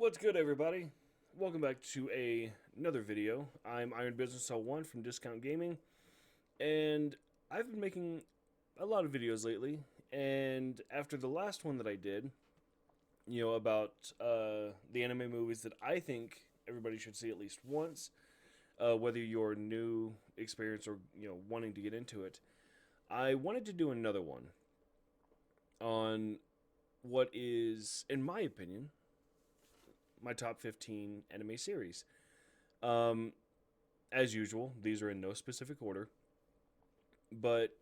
What's good, everybody? Welcome back to another video. I'm IronBusiness01 from Discount Gaming, and I've been making a lot of videos lately. And after the last one that I did, about the anime movies that I think everybody should see at least once, whether you're new experience or wanting to get into it, I wanted to do another one on what is, in my opinion, my top 15 anime series. Um, as usual, these are in no specific order, but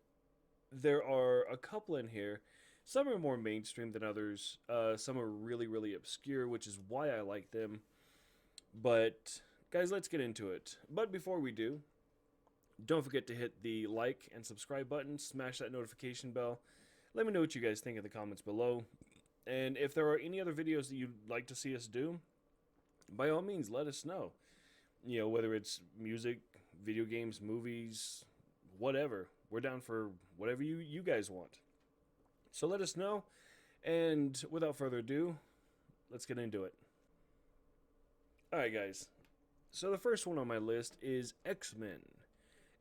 there are a couple in here. Some are more mainstream than others. Some are really, really obscure, which is why I like them. But, guys, let's get into it. But before we do, don't forget to hit the like and subscribe button, smash that notification bell. Let me know what you guys think in the comments below. And if there are any other videos that you'd like to see us do, by all means, let us know. Whether it's music, video games, movies, whatever. We're down for whatever you guys want. So let us know. And without further ado, let's get into it. Alright, guys. So the first one on my list is X-Men.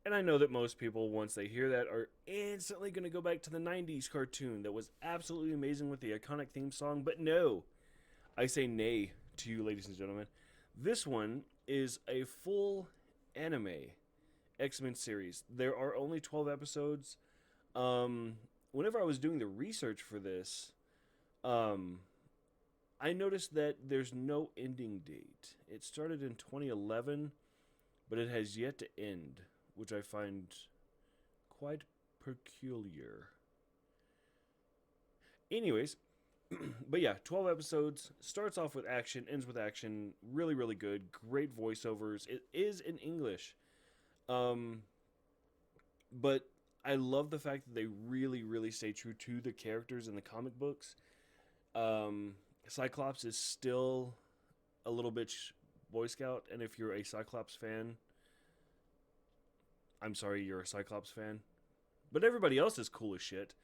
And I know that most people, once they hear that, are instantly going to go back to the 90s cartoon that was absolutely amazing with the iconic theme song. But no, I say nay to you, ladies and gentlemen. This one is a full anime X-Men series. There are only 12 episodes. Whenever I was doing the research for this, I noticed that there's no ending date. It started in 2011, but it has yet to end, which I find quite peculiar. Anyways, but yeah, 12 episodes, starts off with action, ends with action, really, really good, great voiceovers. It is in English. But I love the fact that they really, really stay true to the characters in the comic books. Cyclops is still a little bitch Boy Scout, and if you're a Cyclops fan, I'm sorry you're a Cyclops fan. But everybody else is cool as shit.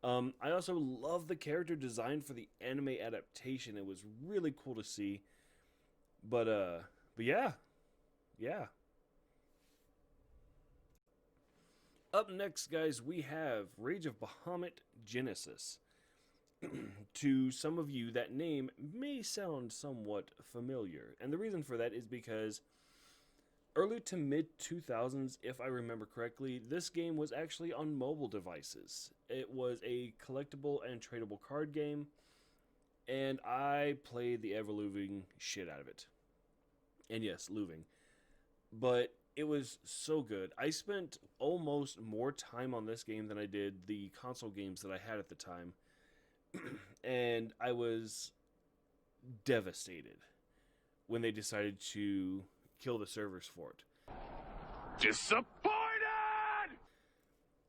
I also love the character design for the anime adaptation. It was really cool to see. But yeah. Up next, guys, we have Rage of Bahamut Genesis. To some of you, that name may sound somewhat familiar, and the reason for that is because early to mid 2000s, if I remember correctly, this game was actually on mobile devices. It was a collectible and tradable card game, and I played the ever-loving shit out of it. And yes, luving. But it was so good. I spent almost more time on this game than I did the console games that I had at the time. And I was devastated when they decided to kill the servers for it. Disappointed!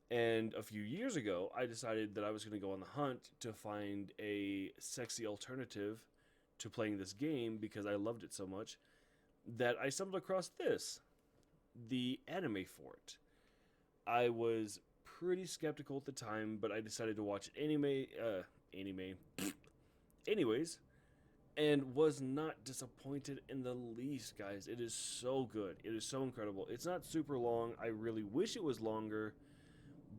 And a few years ago, I decided that I was going to go on the hunt to find a sexy alternative to playing this game because I loved it so much that I stumbled across this, the anime for it. I was pretty skeptical at the time, but I decided to watch anime, anyways, and was not disappointed in the least, guys. It is so good. It is so incredible. It's not super long. I really wish it was longer,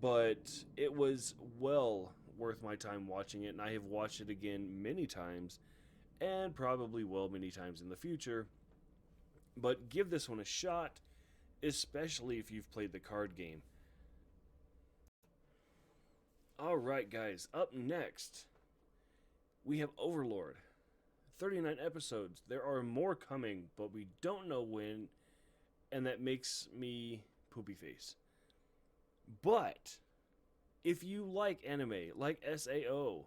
but it was well worth my time watching it, and I have watched it again many times, and probably will many times in the future. But give this one a shot, especially if you've played the card game. Alright, guys, up next, we have Overlord. 39 episodes. There are more coming, but we don't know when, and that makes me poopy face. But if you like anime, like SAO,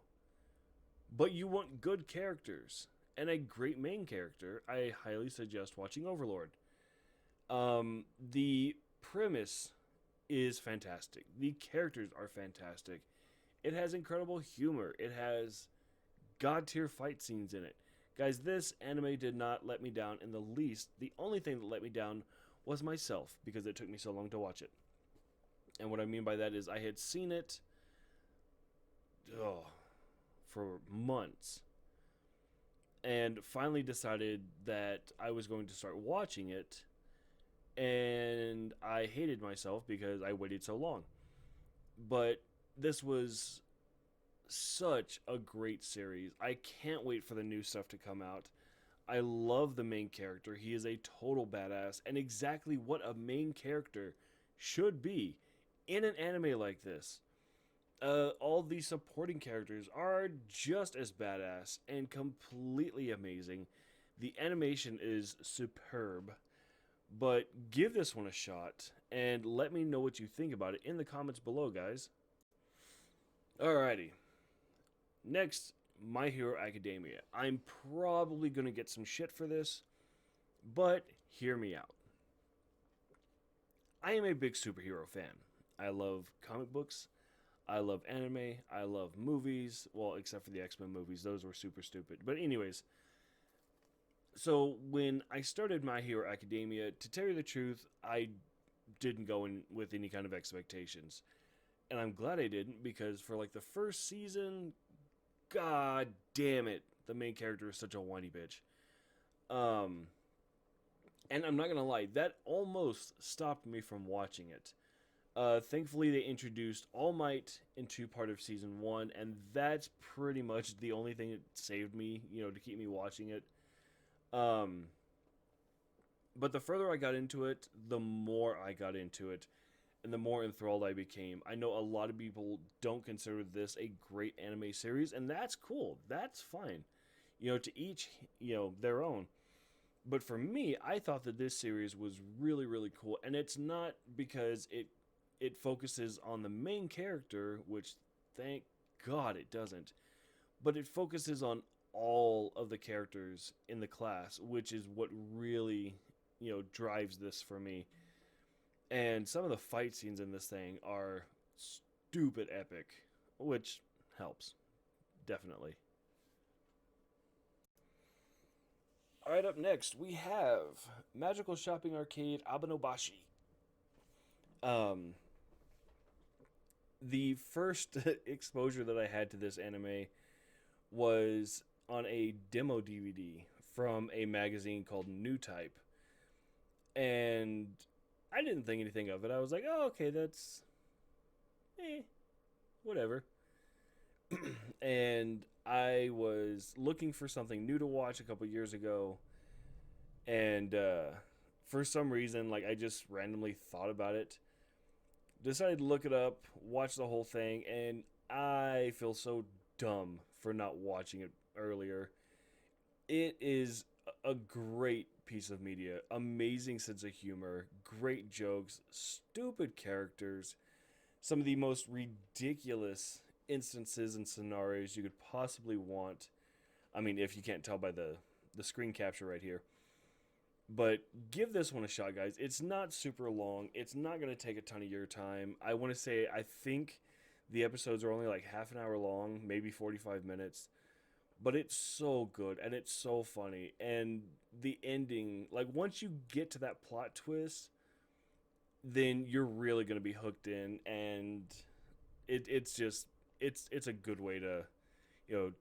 but you want good characters and a great main character, I highly suggest watching Overlord. The premise is fantastic. The characters are fantastic. It has incredible humor. It has god tier fight scenes in it. Guys, this anime did not let me down in the least. The only thing that let me down was myself because it took me so long to watch it. And what I mean by that is I had seen it for months. and finally decided that I was going to start watching it, and I hated myself because I waited so long. But this was such a great series. I can't wait for the new stuff to come out. I love the main character. He is a total badass and exactly what a main character should be in an anime like this. All these supporting characters are just as badass and completely amazing. The animation is superb, but give this one a shot and let me know what you think about it in the comments below, guys. Alrighty. Next, My Hero Academia. I'm probably going to get some shit for this, but hear me out. I am a big superhero fan. I love comic books. I love anime. I love movies. Well, except for the X-Men movies. Those were super stupid. But anyways, so when I started My Hero Academia, to tell you the truth, I didn't go in with any kind of expectations. And I'm glad I didn't, because for like the first season, god damn it, the main character is such a whiny bitch. And I'm not gonna lie, that almost stopped me from watching it. Thankfully, they introduced All Might into part of season 1, and that's pretty much the only thing that saved me, to keep me watching it. But the further I got into it, the more I got into it, and the more enthralled I became. I know a lot of people don't consider this a great anime series, and that's cool. That's fine. To each, their own. But for me, I thought that this series was really, really cool, and it's not because it focuses on the main character, which thank God it doesn't, but it focuses on all of the characters in the class, which is what really, drives this for me. And some of the fight scenes in this thing are stupid epic, which helps, definitely. Alright, up next, we have Magical Shopping Arcade Abenobashi. The first exposure that I had to this anime was on a demo DVD from a magazine called New Type. And I didn't think anything of it. I was like, oh, okay, that's whatever. And I was looking for something new to watch a couple years ago, and for some reason, like, I just randomly thought about it, decided to look it up, watch the whole thing, and I feel so dumb for not watching it earlier. It is a great piece of media, amazing sense of humor, great jokes, stupid characters, some of the most ridiculous instances and scenarios you could possibly want. I mean, if you can't tell by the screen capture right here. But give this one a shot, guys. It's not super long. It's not going to take a ton of your time. I want to say, I think the episodes are only like half an hour long, maybe 45 minutes. But it's so good, and it's so funny. And the ending, like, once you get to that plot twist, then you're really going to be hooked in. And it's just, it's a good way to,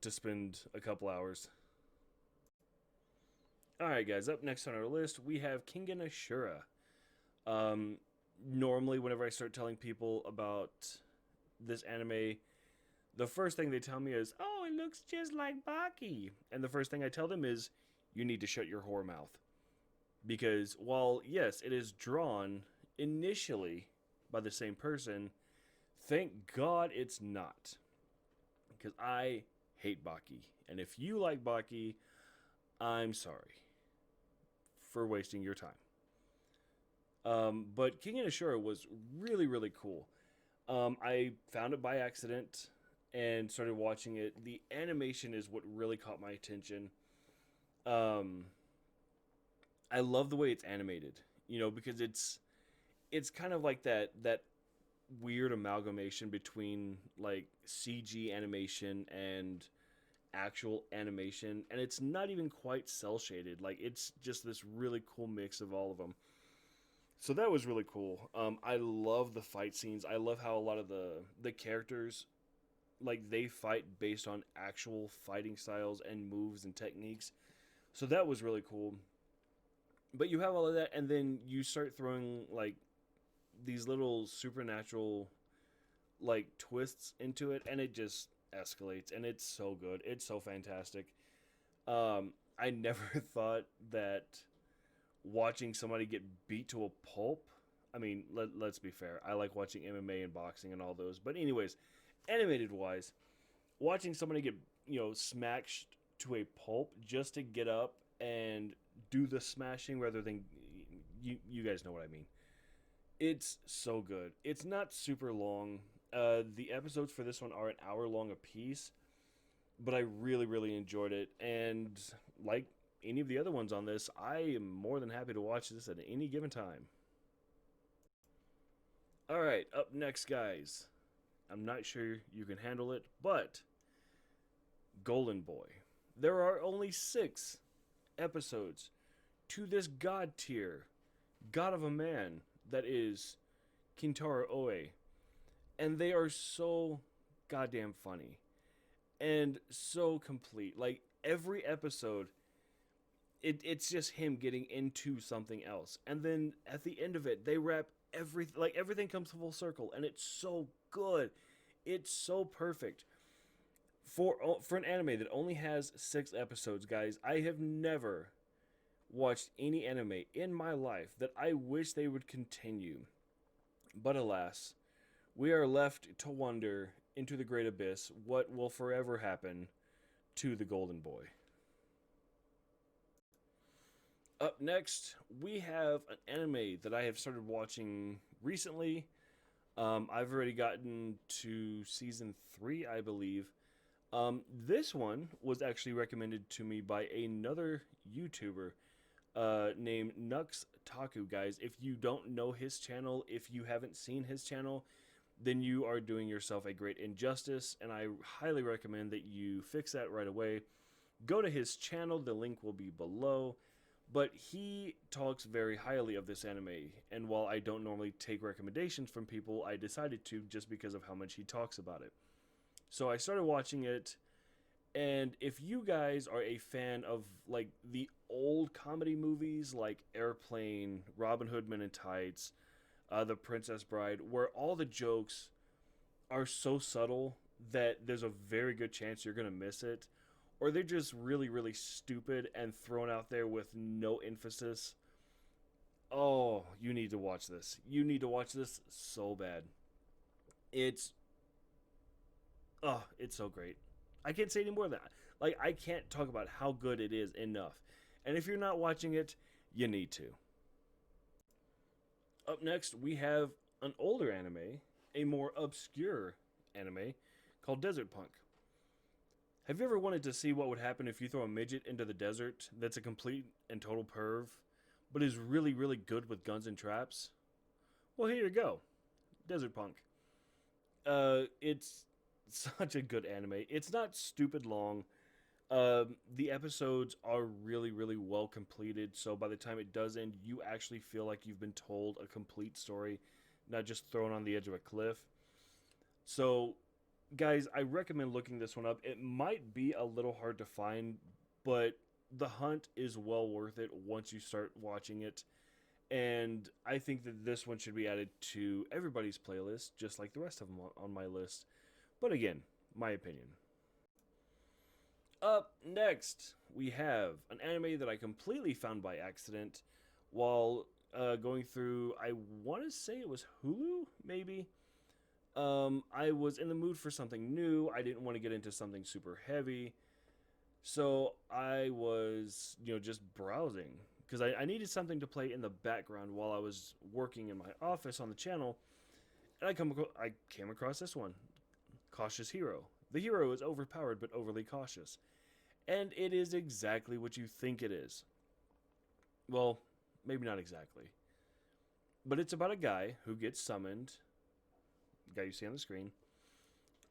to spend a couple hours. Alright, guys, up next on our list, we have Kingen Ashura. Normally, whenever I start telling people about this anime, the first thing they tell me is, oh, it looks just like Baki. And the first thing I tell them is, you need to shut your whore mouth. Because while, yes, it is drawn initially by the same person, thank God it's not. Because I hate Baki. And if you like Baki, I'm sorry for wasting your time. But King and Ashura was really, really cool. I found it by accident and started watching it. The animation is what really caught my attention. I love the way it's animated, because it's kind of like that weird amalgamation between like CG animation and actual animation, and it's not even quite cel shaded. Like, it's just this really cool mix of all of them. So that was really cool. I love the fight scenes. I love how a lot of the characters like they fight based on actual fighting styles and moves and techniques. So that was really cool. But you have all of that, and then you start throwing like these little supernatural like twists into it, and it just escalates, and it's so good. It's so fantastic. I never thought that watching somebody get beat to a pulp. I mean, let's be fair. I like watching MMA and boxing and all those. But anyways, animated wise, watching somebody get, smashed to a pulp just to get up and do the smashing rather than you guys know what I mean. It's so good. It's not super long. The episodes for this one are an hour long a piece, but I really, really enjoyed it. And like any of the other ones on this, I am more than happy to watch this at any given time. All right, up next, guys. I'm not sure you can handle it, but Golden Boy. There are only 6 episodes to this god tier, god of a man that is Kintaro Oe, and they are so goddamn funny and so complete. Like every episode, it's just him getting into something else, and then at the end of it, they wrap everything comes full circle, and it's so good. It's so perfect for an anime that only has 6 episodes, guys. I have never watched any anime in my life that I wish they would continue. But alas, we are left to wonder into the great abyss what will forever happen to the Golden Boy. Up next, we have an anime that I have started watching recently. I've already gotten to season 3, I believe. This one was actually recommended to me by another YouTuber named Nux Taku, guys. If you don't know his channel, if you haven't seen his channel, then you are doing yourself a great injustice, and I highly recommend that you fix that right away. Go to his channel, the link will be below. But he talks very highly of this anime, and while I don't normally take recommendations from people, I decided to just because of how much he talks about it. So I started watching it, and if you guys are a fan of like the old comedy movies like Airplane, Robin Hood Men in Tights, The Princess Bride, where all the jokes are so subtle that there's a very good chance you're going to miss it, or they're just really, really stupid and thrown out there with no emphasis. Oh, you need to watch this. You need to watch this so bad. It's it's so great. I can't say any more than that. Like, I can't talk about how good it is enough. And if you're not watching it, you need to. Up next, we have an older anime, a more obscure anime called Desert Punk. Have you ever wanted to see what would happen if you throw a midget into the desert that's a complete and total perv, but is really, really good with guns and traps? Well, here you go. Desert Punk. It's such a good anime. It's not stupid long. The episodes are really, really well completed, so by the time it does end, you actually feel like you've been told a complete story, not just thrown on the edge of a cliff. So, guys, I recommend looking this one up. It might be a little hard to find, but the hunt is well worth it once you start watching it. And I think that this one should be added to everybody's playlist, just like the rest of them on my list. But again, my opinion. Up next, we have an anime that I completely found by accident while going through, I want to say it was Hulu, maybe? I was in the mood for something new. I didn't want to get into something super heavy. So I was, just browsing. Because I needed something to play in the background while I was working in my office on the channel. And I came across this one. Cautious Hero. The hero is overpowered but overly cautious. And it is exactly what you think it is. Well, maybe not exactly. But it's about a guy who gets summoned, the guy you see on the screen,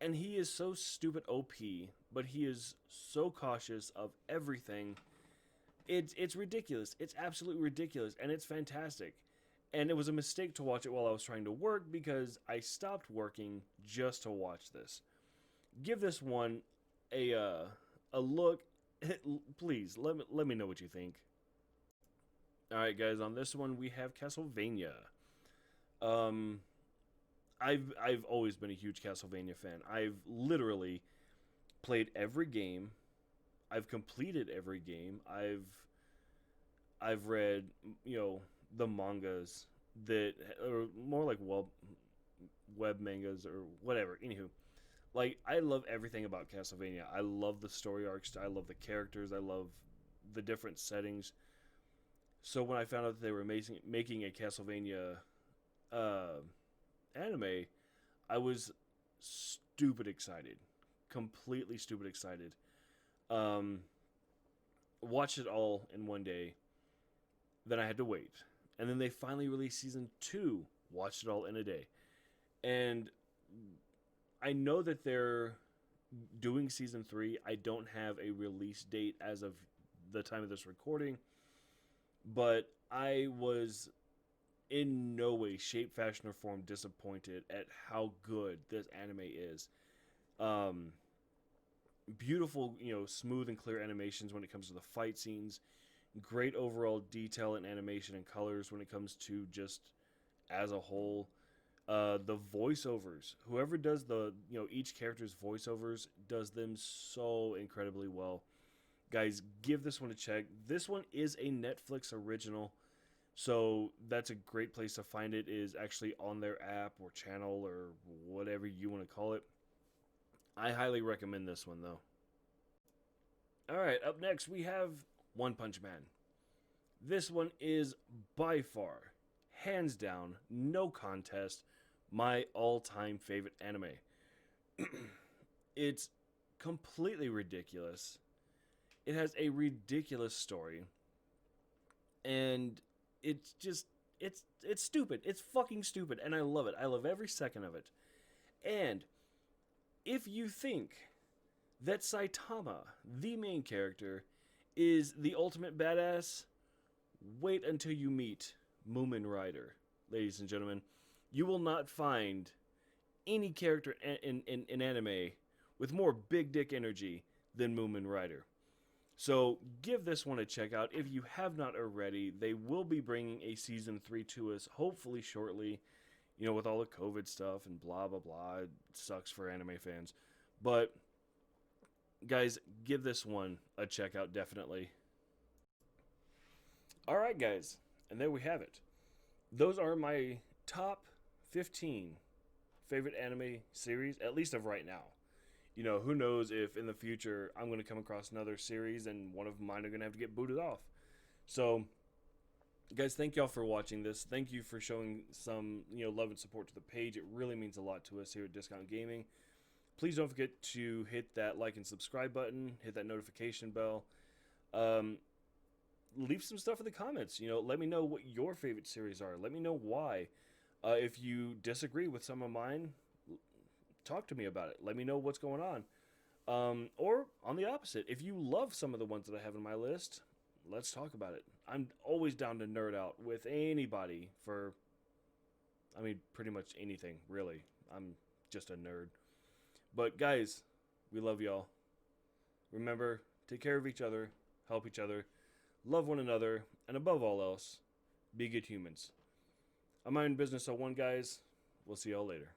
and he is so stupid OP, but he is so cautious of everything. It's ridiculous. It's absolutely ridiculous, and it's fantastic. And it was a mistake to watch it while I was trying to work because I stopped working just to watch this. give this one a look. Please let me know what you think. All right, guys. On this one, we have Castlevania. Um, I've always been a huge Castlevania fan. I've literally played every game. I've completed every game. I've read, the mangas that or more like web mangas or whatever. Anywho, like I love everything about Castlevania. I love the story arcs. I love the characters. I love the different settings. So when I found out that they were making a Castlevania uh, anime, I was stupid excited, completely stupid excited. Um, Watched it all in one day. Then I had to wait, and then they finally released season two. Watched it all in a day, and I know that they're doing season three. I don't have a release date as of the time of this recording, but I was in no way, shape, fashion, or form disappointed at how good this anime is. Um, Beautiful, smooth and clear animations when it comes to the fight scenes. Great overall detail and animation and colors when it comes to just as a whole. The voiceovers, whoever does each character's voiceovers does them so incredibly well. Guys, give this one a check. This one is a Netflix original, so that's a great place to find it, is actually on their app or channel or whatever you want to call it. I highly recommend this one, though. Alright, up next we have One Punch Man. This one is by far, hands down, no contest, my all-time favorite anime. It's completely ridiculous. It has a ridiculous story. And it's just it's stupid. It's fucking stupid, and I love it. I love every second of it. And if you think that Saitama, the main character, is the ultimate badass, wait until you meet Moomin Rider, ladies and gentlemen. You will not find any character in anime with more big dick energy than Moomin Rider. So give this one a check out if you have not already. They will be bringing a season 3 to us hopefully shortly. With all the COVID stuff and blah blah blah, it sucks for anime fans. But guys, give this one a check out definitely. All right, guys, and there we have it. Those are my top 15 favorite anime series, at least of right now. Who knows if in the future I'm going to come across another series and one of mine are going to have to get booted off. So, guys, thank y'all for watching this. Thank you for showing some, love and support to the page. It really means a lot to us here at Discount Gaming. Please don't forget to hit that like and subscribe button, hit that notification bell. Leave some stuff in the comments. Let me know what your favorite series are. Let me know why. If you disagree with some of mine, talk to me about it. Let me know what's going on. Or on the opposite, if you love some of the ones that I have in my list, let's talk about it. I'm always down to nerd out with anybody for, pretty much anything, really. I'm just a nerd. But guys, we love y'all. Remember, take care of each other, help each other, love one another, and above all else, be good humans. I'm IronBusiness01, guys. We'll see y'all later.